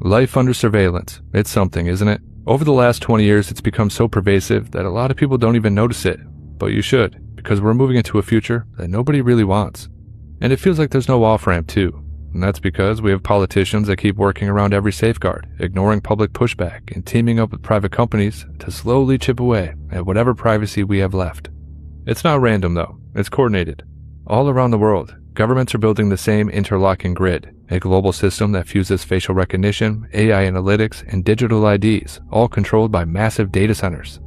Life under surveillance. It's something, isn't it? Over the last 20 years, it's become so pervasive that a lot of people don't even notice it. But you should, because we're moving into a future that nobody really wants. And it feels like there's no off-ramp too. And that's because we have politicians that keep working around every safeguard, ignoring public pushback, and teaming up with private companies to slowly chip away at whatever privacy we have left. It's not random though, it's coordinated. All around the world, governments are building the same interlocking grid, a global system that fuses facial recognition, AI analytics, and digital IDs, all controlled by massive data centers.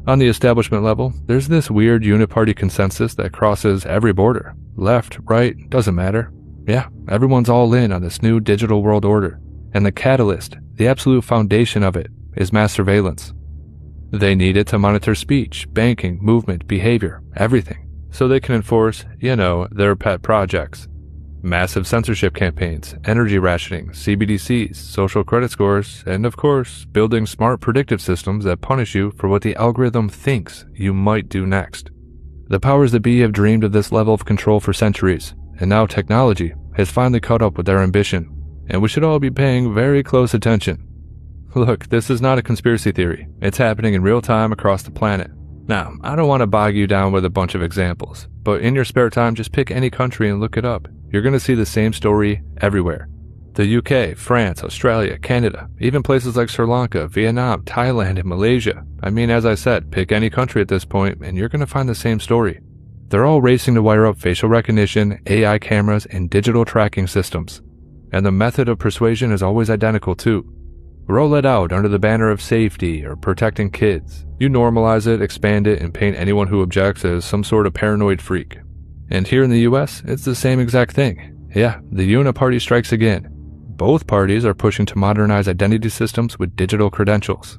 On the establishment level, there's this weird uniparty consensus that crosses every border. Left, right, doesn't matter. Yeah, everyone's all in on this new digital world order, and the catalyst, the absolute foundation of it, is mass surveillance. They need it to monitor speech, banking, movement, behavior, everything, so they can enforce, their pet projects. Massive censorship campaigns, energy rationing, CBDCs, social credit scores, and of course, building smart predictive systems that punish you for what the algorithm thinks you might do next. The powers that be have dreamed of this level of control for centuries, and now technology has finally caught up with their ambition, and we should all be paying very close attention. Look, this is not a conspiracy theory. It's happening in real time across the planet. Now, I don't want to bog you down with a bunch of examples, but in your spare time, just pick any country and look it up. You're going to see the same story everywhere. The UK, France, Australia, Canada, even places like Sri Lanka, Vietnam, Thailand, and Malaysia. I mean, as I said, pick any country at this point, and you're going to find the same story. They're all racing to wire up facial recognition, AI cameras, and digital tracking systems. And the method of persuasion is always identical too. Roll it out under the banner of safety or protecting kids. You normalize it, expand it, and paint anyone who objects as some sort of paranoid freak. And here in the US, it's the same exact thing. Yeah, the uniparty strikes again. Both parties are pushing to modernize identity systems with digital credentials.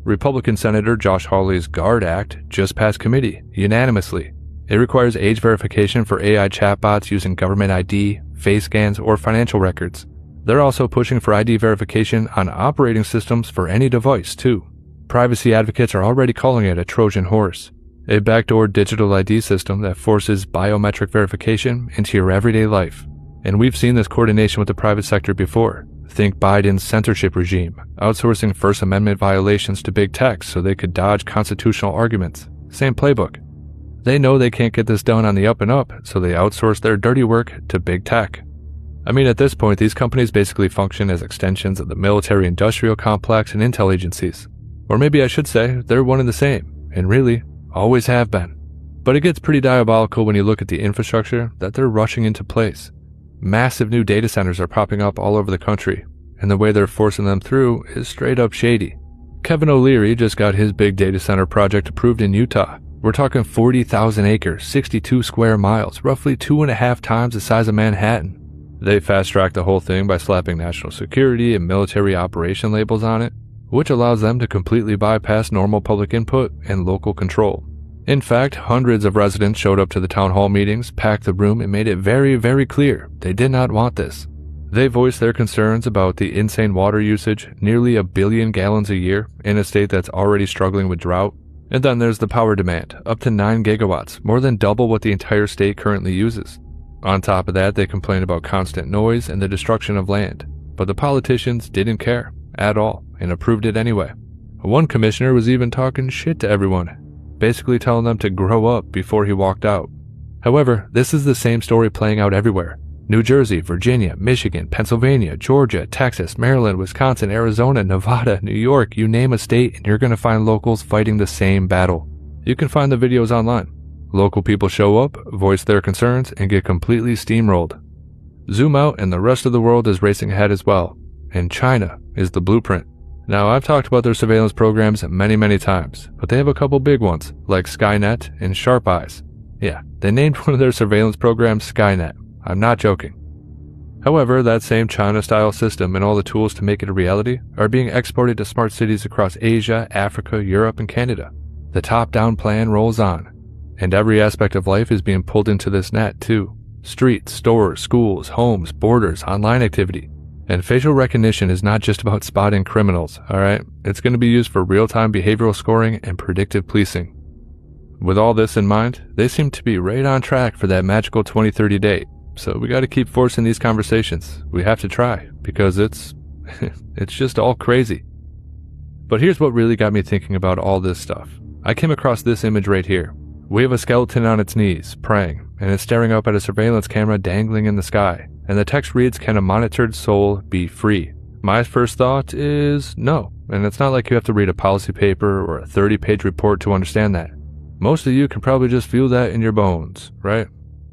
Republican Senator Josh Hawley's GUARD Act just passed committee, unanimously. It requires age verification for AI chatbots using government ID, face scans, or financial records. They're also pushing for ID verification on operating systems for any device, too. Privacy advocates are already calling it a Trojan horse, a backdoor digital ID system that forces biometric verification into your everyday life. And we've seen this coordination with the private sector before. Think Biden's censorship regime, outsourcing First Amendment violations to big tech so they could dodge constitutional arguments. Same playbook. They know they can't get this done on the up and up, so they outsource their dirty work to big tech. I mean, at this point, these companies basically function as extensions of the military-industrial complex and intel agencies. Or maybe I should say, they're one and the same, and really, always have been. But it gets pretty diabolical when you look at the infrastructure that they're rushing into place. Massive new data centers are popping up all over the country, and the way they're forcing them through is straight up shady. Kevin O'Leary just got his big data center project approved in Utah. We're talking 40,000 acres, 62 square miles, roughly 2.5 times the size of Manhattan. They fast-tracked the whole thing by slapping national security and military operation labels on it, which allows them to completely bypass normal public input and local control. In fact, hundreds of residents showed up to the town hall meetings, packed the room, and made it very, very clear they did not want this. They voiced their concerns about the insane water usage, nearly 1 billion gallons a year, in a state that's already struggling with drought. And then there's the power demand, up to 9 gigawatts, more than double what the entire state currently uses. On top of that, they complain about constant noise and the destruction of land. But the politicians didn't care at all and approved it anyway. One commissioner was even talking shit to everyone, basically telling them to grow up before he walked out. However, this is the same story playing out everywhere. New Jersey, Virginia, Michigan, Pennsylvania, Georgia, Texas, Maryland, Wisconsin, Arizona, Nevada, New York, you name a state and you're going to find locals fighting the same battle. You can find the videos online. Local people show up, voice their concerns, and get completely steamrolled. Zoom out and the rest of the world is racing ahead as well. And China is the blueprint. Now, I've talked about their surveillance programs many times, but they have a couple big ones, like Skynet and Sharp Eyes. Yeah, they named one of their surveillance programs Skynet. I'm not joking. However, that same China-style system and all the tools to make it a reality are being exported to smart cities across Asia, Africa, Europe, and Canada. The top-down plan rolls on, and every aspect of life is being pulled into this net too. Streets, stores, schools, homes, borders, online activity. And facial recognition is not just about spotting criminals, alright? It's going to be used for real-time behavioral scoring and predictive policing. With all this in mind, they seem to be right on track for that magical 2030 date. So we got to keep forcing these conversations. We have to try, because it's It's just all crazy. But here's what really got me thinking about all this stuff. I came across this image right here. We have a skeleton on its knees, praying, and it's staring up at a surveillance camera dangling in the sky. And the text reads, "Can a monitored soul be free?" My first thought is no. And it's not like you have to read a policy paper or a 30-page report to understand that. Most of you can probably just feel that in your bones, right?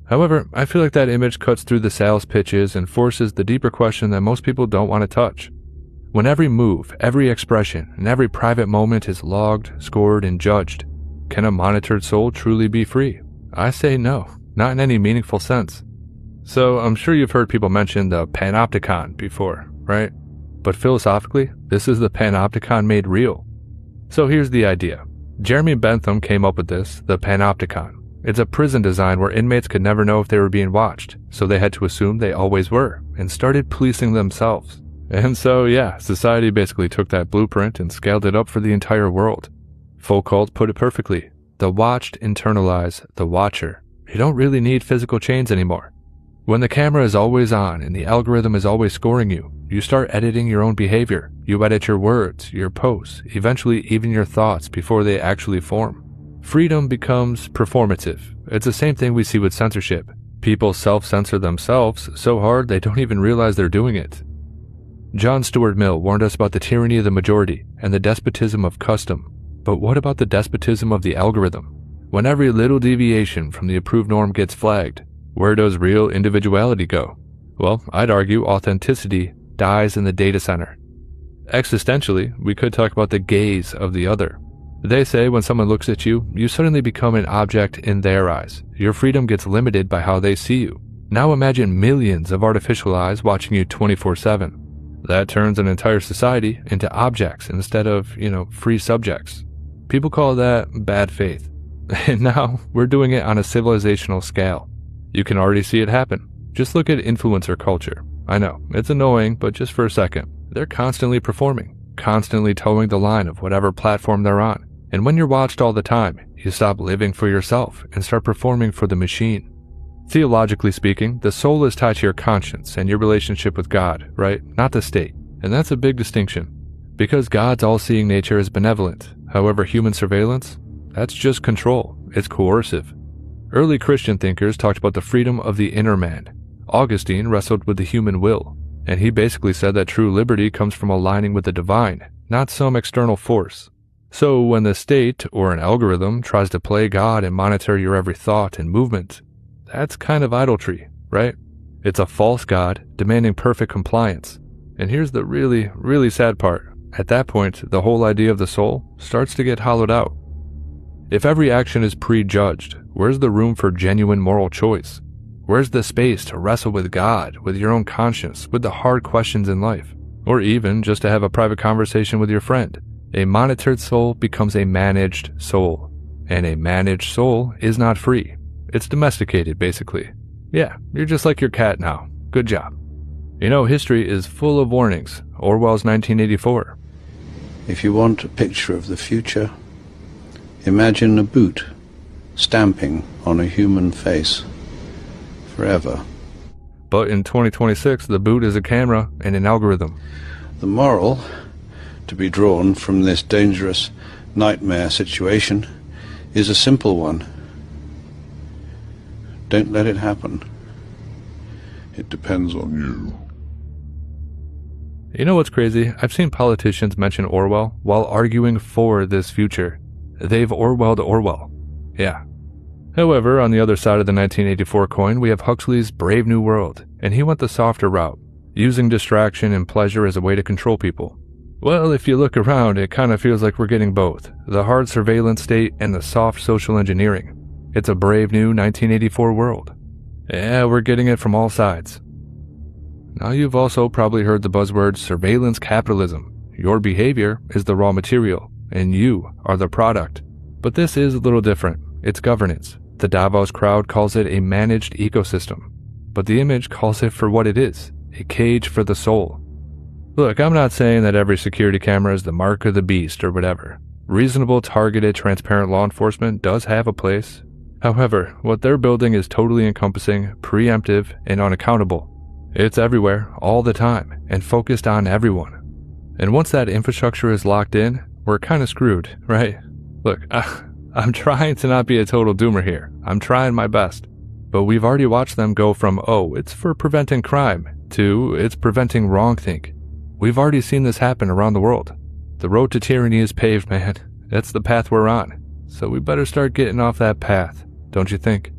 However, I feel like that image cuts through the sales pitches and forces the deeper question that most people don't want to touch. When every move, every expression, and every private moment is logged, scored, and judged, can a monitored soul truly be free? I say no, not in any meaningful sense. So I'm sure you've heard people mention the panopticon before, right? But philosophically, this is the panopticon made real. So here's the idea. Jeremy Bentham came up with this, the panopticon. It's a prison design where inmates could never know if they were being watched, so they had to assume they always were, and started policing themselves. And so yeah, society basically took that blueprint and scaled it up for the entire world. Foucault put it perfectly. The watched internalize the watcher. You don't really need physical chains anymore. When the camera is always on and the algorithm is always scoring you, you start editing your own behavior. You edit your words, your posts, eventually even your thoughts before they actually form. Freedom becomes performative. It's the same thing we see with censorship. People self-censor themselves so hard they don't even realize they're doing it. John Stuart Mill warned us about the tyranny of the majority and the despotism of custom. But what about the despotism of the algorithm? When every little deviation from the approved norm gets flagged, where does real individuality go? Well, I'd argue authenticity dies in the data center. Existentially, we could talk about the gaze of the other. They say when someone looks at you, you suddenly become an object in their eyes. Your freedom gets limited by how they see you. Now imagine millions of artificial eyes watching you 24/7. That turns an entire society into objects instead of, free subjects. People call that bad faith. And now we're doing it on a civilizational scale. You can already see it happen. Just look at influencer culture. I know, it's annoying, but just for a second. They're constantly performing, constantly towing the line of whatever platform they're on. And when you're watched all the time, you stop living for yourself and start performing for the machine. Theologically speaking, the soul is tied to your conscience and your relationship with God, right? Not the state. And that's a big distinction. Because God's all-seeing nature is benevolent. However, human surveillance, that's just control. It's coercive. Early Christian thinkers talked about the freedom of the inner man. Augustine wrestled with the human will, and he basically said that true liberty comes from aligning with the divine, not some external force. So when the state or an algorithm tries to play God and monitor your every thought and movement, that's kind of idolatry, right? It's a false God demanding perfect compliance. And here's the really, really sad part. At that point, the whole idea of the soul starts to get hollowed out. If every action is prejudged, where's the room for genuine moral choice? Where's the space to wrestle with God, with your own conscience, with the hard questions in life? Or even just to have a private conversation with your friend? A monitored soul becomes a managed soul. And a managed soul is not free. It's domesticated, basically. Yeah, you're just like your cat now. Good job. History is full of warnings. Orwell's 1984. If you want a picture of the future, imagine a boot stamping on a human face forever. But in 2026, the boot is a camera and an algorithm. The moral to be drawn from this dangerous nightmare situation is a simple one. Don't let it happen. It depends on you. You know what's crazy? I've seen politicians mention Orwell while arguing for this future. They've Orwelled Orwell. Yeah. However, on the other side of the 1984 coin, we have Huxley's Brave New World, and he went the softer route, using distraction and pleasure as a way to control people. Well, if you look around, it kind of feels like we're getting both, the hard surveillance state and the soft social engineering. It's a brave new 1984 world. Yeah, we're getting it from all sides. Now you've also probably heard the buzzword surveillance capitalism. Your behavior is the raw material, and you are the product. But this is a little different. It's governance. The Davos crowd calls it a managed ecosystem. But the image calls it for what it is, a cage for the soul. Look, I'm not saying that every security camera is the mark of the beast or whatever. Reasonable, targeted, transparent law enforcement does have a place. However, what they're building is totally encompassing, preemptive, and unaccountable. It's everywhere, all the time, and focused on everyone. And once that infrastructure is locked in, we're kind of screwed, right? Look, I'm trying to not be a total doomer here. I'm trying my best. But we've already watched them go from, oh, it's for preventing crime, to it's preventing wrongthink. We've already seen this happen around the world. The road to tyranny is paved, man. That's the path we're on. So we better start getting off that path, don't you think?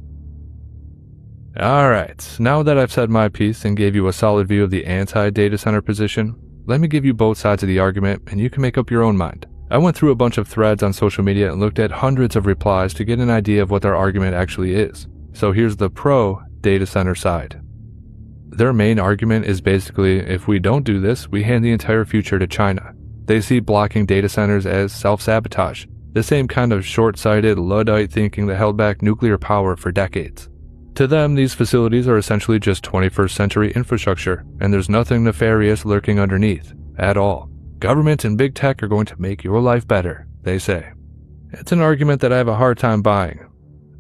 Alright, now that I've said my piece and gave you a solid view of the anti-data center position, let me give you both sides of the argument and you can make up your own mind. I went through a bunch of threads on social media and looked at hundreds of replies to get an idea of what their argument actually is. So here's the pro-data center side. Their main argument is basically, if we don't do this, we hand the entire future to China. They see blocking data centers as self-sabotage, the same kind of short-sighted, Luddite thinking that held back nuclear power for decades. To them, these facilities are essentially just 21st century infrastructure, and there's nothing nefarious lurking underneath, at all. Government and big tech are going to make your life better, they say. It's an argument that I have a hard time buying.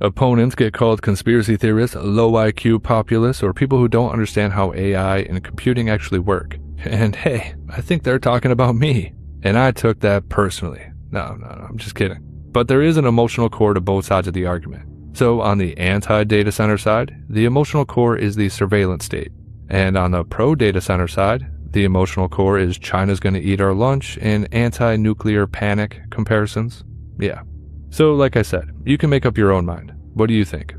Opponents get called conspiracy theorists, low IQ populists, or people who don't understand how AI and computing actually work. And hey, I think they're talking about me. And I took that personally. No, I'm just kidding. But there is an emotional core to both sides of the argument. So on the anti-data center side, the emotional core is the surveillance state. And on the pro-data center side, the emotional core is China's going to eat our lunch and anti-nuclear panic comparisons. Yeah. So like I said, you can make up your own mind. What do you think?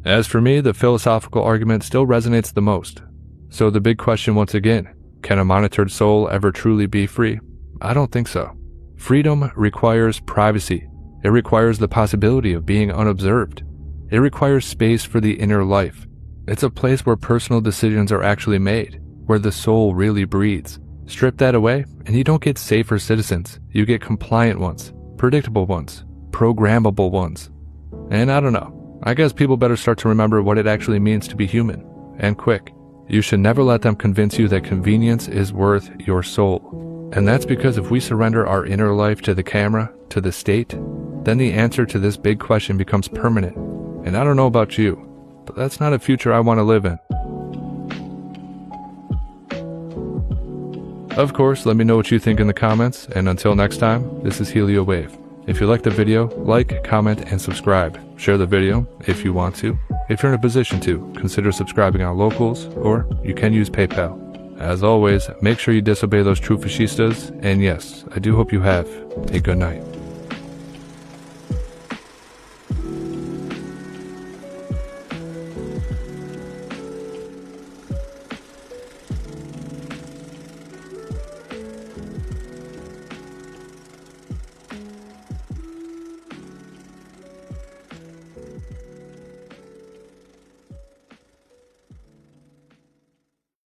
As for me, the philosophical argument still resonates the most. So the big question once again, can a monitored soul ever truly be free? I don't think so. Freedom requires privacy. It requires the possibility of being unobserved. It requires space for the inner life. It's a place where personal decisions are actually made, where the soul really breathes. Strip that away, and you don't get safer citizens. You get compliant ones, predictable ones, programmable ones. And I don't know. I guess people better start to remember what it actually means to be human, and quick. You should never let them convince you that convenience is worth your soul. And that's because if we surrender our inner life to the camera, to the state, then the answer to this big question becomes permanent. And I don't know about you, but that's not a future I want to live in. Of course, let me know what you think in the comments, and until next time, this is Helio Wave. If you liked the video, like, comment, and subscribe. Share the video if you want to. If you're in a position to, consider subscribing on Locals, or you can use PayPal. As always, make sure you disobey those true fascistas, and yes, I do hope you have a good night.